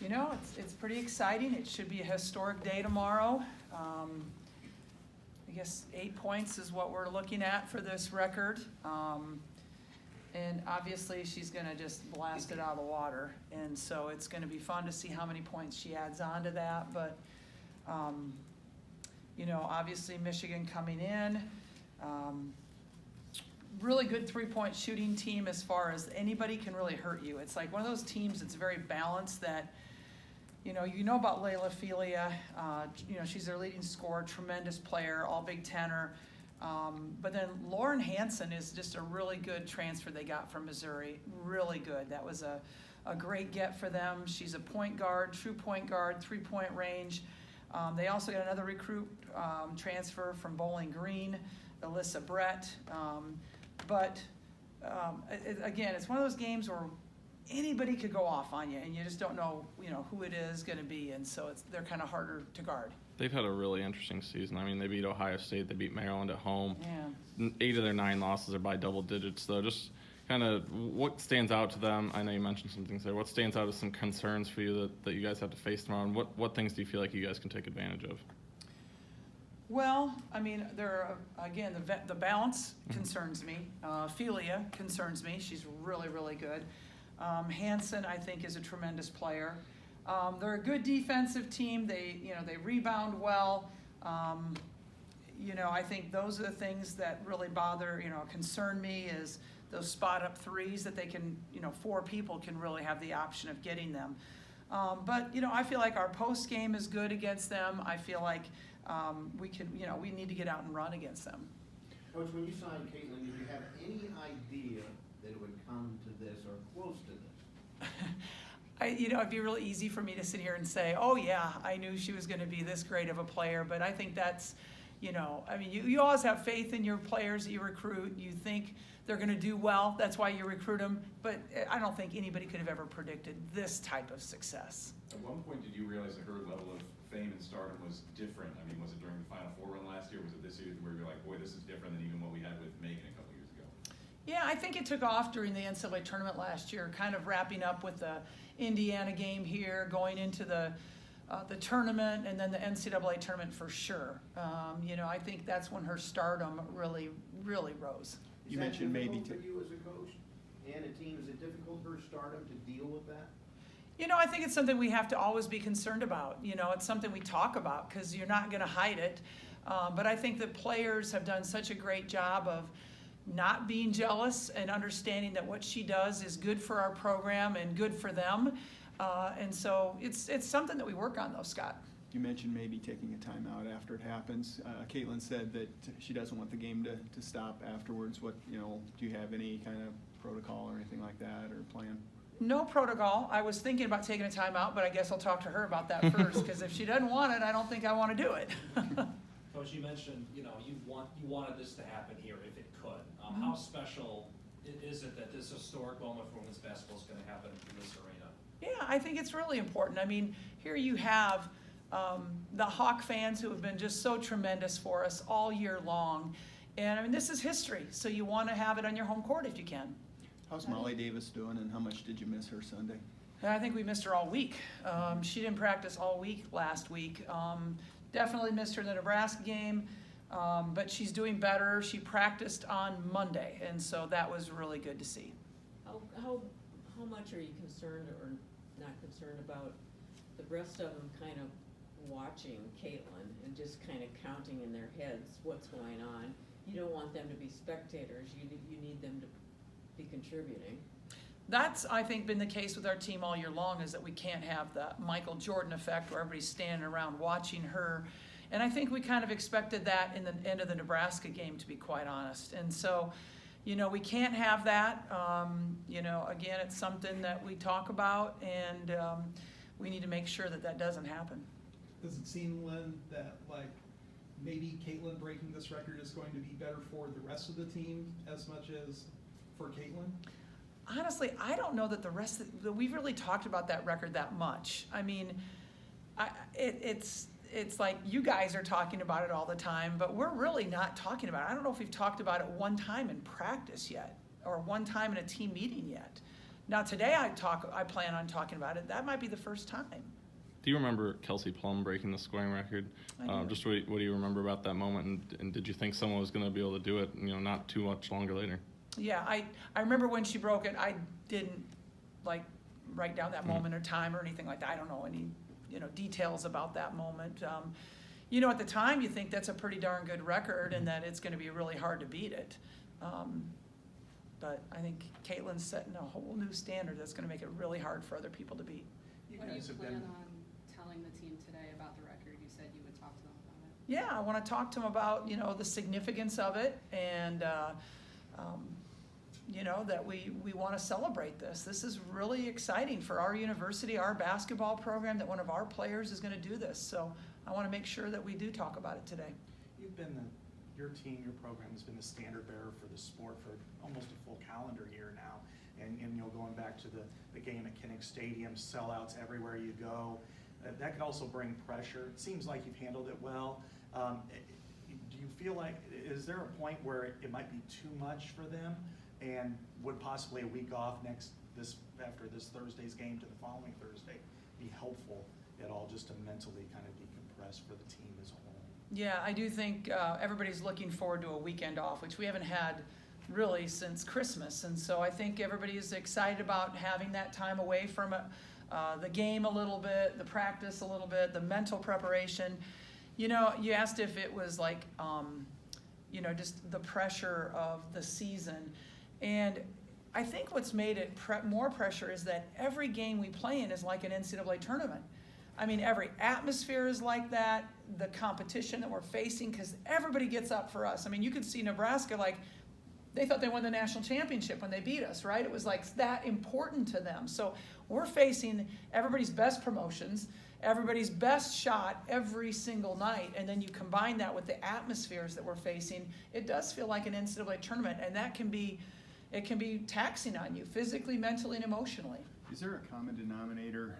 You know, it's pretty exciting. It should be a historic day tomorrow. I guess 8 points is what we're looking at for this record. And obviously she's gonna just blast it out of the water. And so it's gonna be fun to see how many points she adds on to that. But, you know, obviously Michigan coming in. Really good three-point shooting team as far as anybody can really hurt you. It's like one of those teams that's very balanced that, you know about Layla Felia. You know, she's their leading scorer, tremendous player, all Big Tenner. But then Lauren Hansen is just a really good transfer they got from Missouri. Really good. That was a great get for them. She's a point guard, true point guard, three-point range. They also got another recruit transfer from Bowling Green, Alyssa Brett. Again, it's one of those games where anybody could go off on you, and you just don't know, who it is going to be, and so they're kind of harder to guard. They've had a really interesting season. I mean, they beat Ohio State, they beat Maryland at home. Yeah. 8 of their 9 losses are by double digits, though. Just kind of what stands out to them? I know you mentioned some things there. What stands out as some concerns for you that you guys have to face tomorrow, and what things do you feel like you guys can take advantage of? Well, I mean, again, the balance concerns me. Felia concerns me. She's really, really good. Hansen, I think, is a tremendous player. They're a good defensive team. They rebound well. I think those are the things that really concern me is those spot up threes that they can, 4 people can really have the option of getting them. But I feel like our post game is good against them. I feel like we need to get out and run against them. Coach, when you signed Caitlin, did you have any idea that it would come to this or close to this? It'd be really easy for me to sit here and say, oh yeah, I knew she was going to be this great of a player, but I think that's, you always have faith in your players that you recruit. You think they're going to do well. That's why you recruit them. But I don't think anybody could have ever predicted this type of success. At one point, did you realize that her level of fame and stardom was different? I mean, was it during the Final Four run last year? Was it this year where you're like, boy, this is different than even what we had with Megan a couple years ago? Yeah, I think it took off during the NCAA tournament last year, kind of wrapping up with the Indiana game here, going into the tournament, and then the NCAA tournament for sure. I think that's when her stardom really, really rose. You mentioned maybe for you as a coach and a team, is it difficult for stardom to deal with that? I think it's something we have to always be concerned about. It's something we talk about because you're not going to hide it. But I think the players have done such a great job of not being jealous and understanding that what she does is good for our program and good for them. And so it's something that we work on, though, Scott. You mentioned maybe taking a timeout after it happens. Caitlin said that she doesn't want the game to stop afterwards. Do you have any kind of protocol or anything like that or plan? No protocol. I was thinking about taking a timeout, but I guess I'll talk to her about that first, because if she doesn't want it, I don't think I want to do it. Coach, you mentioned, you wanted this to happen here if it could. How special is it that this historic moment for women's basketball is going to happen in this arena? Yeah, I think it's really important. I mean, here you have the Hawk fans who have been just so tremendous for us all year long. And I mean, this is history, so you want to have it on your home court if you can. How's Molly Davis doing, and how much did you miss her Sunday? I think we missed her all week. She didn't practice all week last week. Definitely missed her in the Nebraska game, but she's doing better. She practiced on Monday, and so that was really good to see. How much are you concerned or not concerned about the rest of them kind of watching Caitlin and just kind of counting in their heads what's going on? You don't want them to be spectators. You need them to be contributing. That's, I think, been the case with our team all year long, is that we can't have the Michael Jordan effect where everybody's standing around watching her. And I think we kind of expected that in the end of the Nebraska game, to be quite honest. And so, we can't have that. Again, it's something that we talk about, and we need to make sure that doesn't happen. Does it seem, Lynn, that maybe Caitlin breaking this record is going to be better for the rest of the team as much as for Caitlin? Honestly, I don't know that we've really talked about that record that much. I mean, it's like you guys are talking about it all the time, but we're really not talking about it. I don't know if we've talked about it one time in practice yet, or one time in a team meeting yet. Now today I plan on talking about it. That might be the first time. Do you remember Kelsey Plum breaking the scoring record? I do. Just what do you remember about that moment? And did you think someone was going to be able to do it, not too much longer later? Yeah, I remember when she broke it. I didn't like write down that moment or time or anything like that. I don't know any details about that moment. At the time you think that's a pretty darn good record and that it's going to be really hard to beat it. But I think Caitlin's setting a whole new standard that's going to make it really hard for other people to beat. What do you plan on telling the team today about the record? You said you would talk to them about it. Yeah, I want to talk to them about, the significance of it and, that we want to celebrate this. This is really exciting for our university, our basketball program, that one of our players is going to do this. So I want to make sure that we do talk about it today. You've been your team, your program has been the standard bearer for the sport for almost a full calendar year now. And going back to the game at Kinnick Stadium, sellouts everywhere you go, that could also bring pressure. It seems like you've handled it well. Do you feel like, is there a point where it might be too much for them? And would possibly a week off after this Thursday's game to the following Thursday be helpful at all, just to mentally kind of decompress for the team as a whole? Yeah, I do think everybody's looking forward to a weekend off, which we haven't had really since Christmas. And so I think everybody is excited about having that time away from the game a little bit, the practice a little bit, the mental preparation. You asked if it was like, just the pressure of the season. And I think what's made it more pressure is that every game we play in is like an NCAA tournament. I mean, every atmosphere is like that, the competition that we're facing, because everybody gets up for us. I mean, you could see Nebraska, like, they thought they won the national championship when they beat us, right? It was like that important to them. So we're facing everybody's best promotions, everybody's best shot every single night, and then you combine that with the atmospheres that we're facing, it does feel like an NCAA tournament, and that can be taxing on you physically, mentally, and emotionally. Is there a common denominator?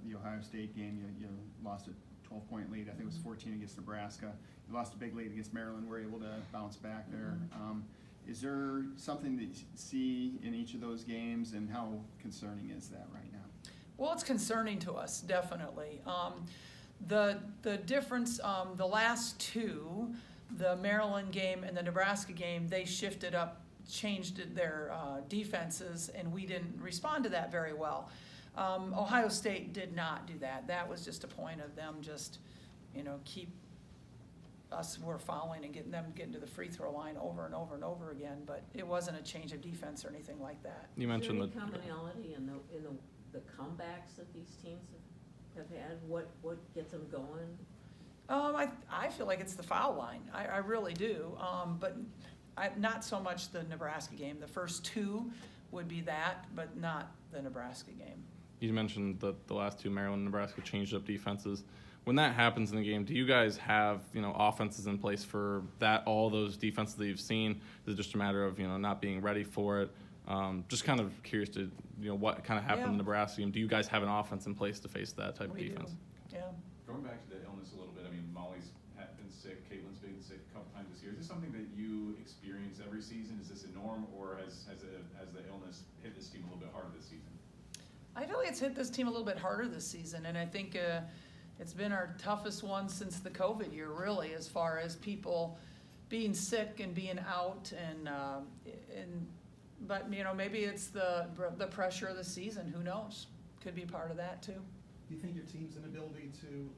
The Ohio State game, you lost a 12-point lead. I think it was 14 against Nebraska. You lost a big lead against Maryland. We're able to bounce back there. Is there something that you see in each of those games, and how concerning is that right now? Well, it's concerning to us, definitely. The difference, the last two, the Maryland game and the Nebraska game, they shifted up, changed their defenses, and we didn't respond to that very well. Ohio State did not do that. That was just a point of them just, keep us were following and getting to the free throw line over and over and over again. But it wasn't a change of defense or anything like that. You mentioned Is there any commonality in the comebacks that these teams have had? What gets them going? I feel like it's the foul line. I really do. But not so much the Nebraska game. The first two would be that, but not the Nebraska game. You mentioned that the last two, Maryland and Nebraska, changed up defenses. When that happens in the game, do you guys have offenses in place for that? All those defenses that you've seen, is it just a matter of not being ready for it? Just kind of curious to what kind of happened in the Nebraska game. Do you guys have an offense in place to face that type of defense? Do. Yeah. Going back to the illness a little bit, I mean, Molly's been sick, Caitlin's been sick a couple times this year. Is this something that you experience every season? Is this a norm, or has the illness hit this team a little bit harder this season? I feel like it's hit this team a little bit harder this season, and I think it's been our toughest one since the COVID year, really, as far as people being sick and being out, but maybe it's the pressure of the season. Who knows? Could be part of that too. Do you think your team's inability to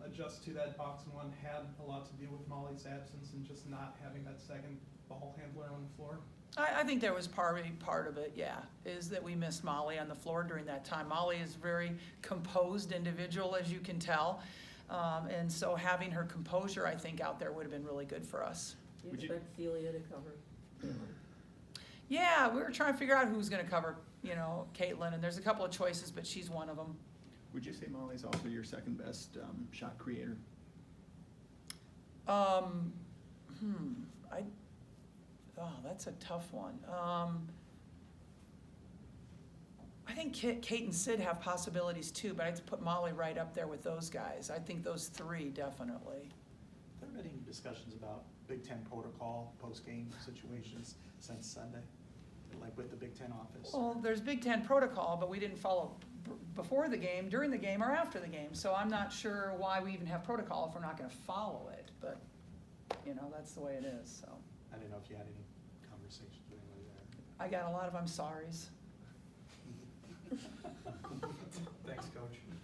adjust to that box and one had a lot to do with Molly's absence and just not having that second ball handler on the floor? I think there was part of it, yeah, is that we missed Molly on the floor during that time. Molly is a very composed individual, as you can tell, and so having her composure, I think, out there would have been really good for us. Do you expect Celia to cover Caitlin? Yeah, we were trying to figure out who's going to cover, Caitlin, and there's a couple of choices, but she's one of them. Would you say Molly's also your second best shot creator? That's a tough one. I think Kate and Sid have possibilities too, but I'd put Molly right up there with those guys. I think those three, definitely. Have there been any discussions about Big Ten protocol, post-game situations since Sunday? like with the Big Ten office? Well, there's Big Ten protocol, but we didn't follow before the game, during the game, or after the game. So I'm not sure why we even have protocol if we're not gonna follow it, but, you know, that's the way it is, so. I didn't know if you had any conversations with anybody there. I got a lot of I'm sorries. Thanks, Coach.